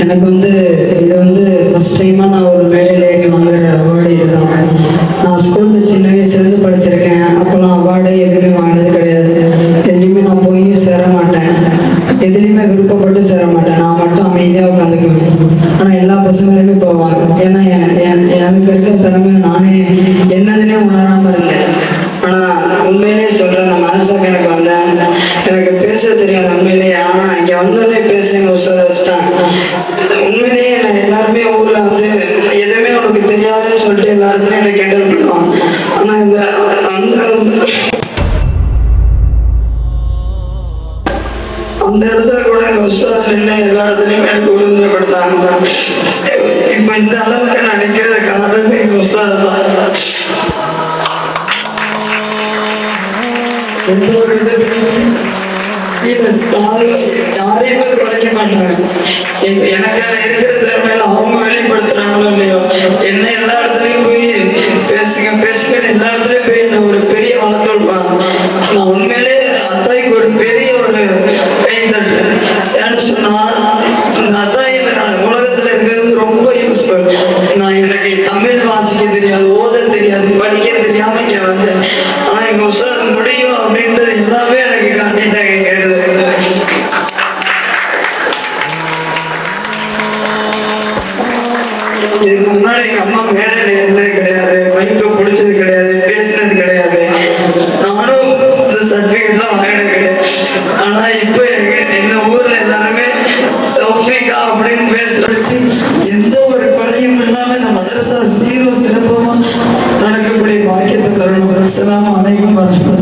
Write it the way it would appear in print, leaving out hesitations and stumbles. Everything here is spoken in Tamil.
எனக்கு இது ஃபர்ஸ்ட் டைமாக நான் ஒரு மேடையில் ஏறி வாங்குற அவார்டு இதுதான். நான் ஸ்கூலில் சின்ன வயசுலேருந்து படிச்சிருக்கேன். அப்போல்லாம் அவார்டு எதுவுமே வாங்கினது கிடையாது. எதுலேயுமே நான் போய் சேர மாட்டேன், எதுலேயுமே விருப்பப்பட்டு சேர மாட்டேன். நான் மட்டும் அமைதியாக உட்காந்துக்குவேன். ஆனால் எல்லா பசங்களையுமே போவாங்க. ஏன்னா எனக்கு இருக்கிற திறமை நானே என்னதுன்னே உணராமல் இருந்தேன். ஆனால் உண்மையிலேயே சொல்கிறேன், நான் மாஸ்டருக்கு எனக்கு வந்தேன், எனக்கு பேச தெரியாது உண்மையிலேயே. ஆனால் இங்கே வந்தோடனே பேசுங்க உற்சாக வச்சுட்டாங்க. உண்மையிலேயே நான் எல்லாருமே ஊரில் எதுவுமே உனக்கு தெரியாதுன்னு சொல்லிட்டு எல்லா இடத்துலையும் என்னை கிண்டல் பண்ணுவோம். ஆனால் அந்த இடத்துல கூட எங்கள் உற்சாகம் என்ன எல்லா இடத்துலையும் எனக்கு உறுதிப்படுத்தாங்க. இப்போ இந்த அளவுக்கு நான் நிற்கிறது காரணமே எங்கள் உற்சாகம் தான். எந்த ஒரு யாரையுமே குறைக்க மாட்டாங்க. எனக்கான இருக்கிற திறமையில அவங்க வெளிப்படுத்துறாங்களோ இல்லையோ, என்ன எல்லா இடத்துலையும் போய் பேசுங்க பேசுங்கன்னு எல்லா இடத்துலையும் போய் என்ன ஒரு பெரிய வளர்த்து விடுவாங்க. நான் உண்மையிலே அத்தாய்க்கு ஒரு பெரிய ஒரு கை தட்டு. ஏன்னு சொன்னா அந்த அத்தாய் உலகத்துல இருக்கிறது ரொம்ப யூஸ்ஃபுல். எனக்கு தமிழ் வாசிக்க தெரியாது, ஓத தெரியாது, படிக்க தெரியாம இங்க வந்தேன். ஆனா எங்க உற்சாக முடியும் அப்படின்றது எல்லாமே எனக்கு காட்டிட்டாங்க. இதுக்கு முன்னாடி எங்க அம்மா மேடையில் ஏறினது கிடையாது, மைக்க பிடிச்சது கிடையாது, பேசினது கிடையாது, நானும் இந்த சர்டிஃபிகேட்லாம் வாங்கினது கிடையாது. ஆனா இப்போ என்ன ஊர்ல எல்லாருமே தௌஃபீகா அப்படின்னு பேசுறது எந்த ஒரு குறையும் இல்லாம இந்த மதரசா சீரும் சிறப்புமா நடக்கக்கூடிய பாக்கியத்தை தரணும். அஸ்ஸலாமு அலைக்கும் வரஹ்மத்துல்லாஹி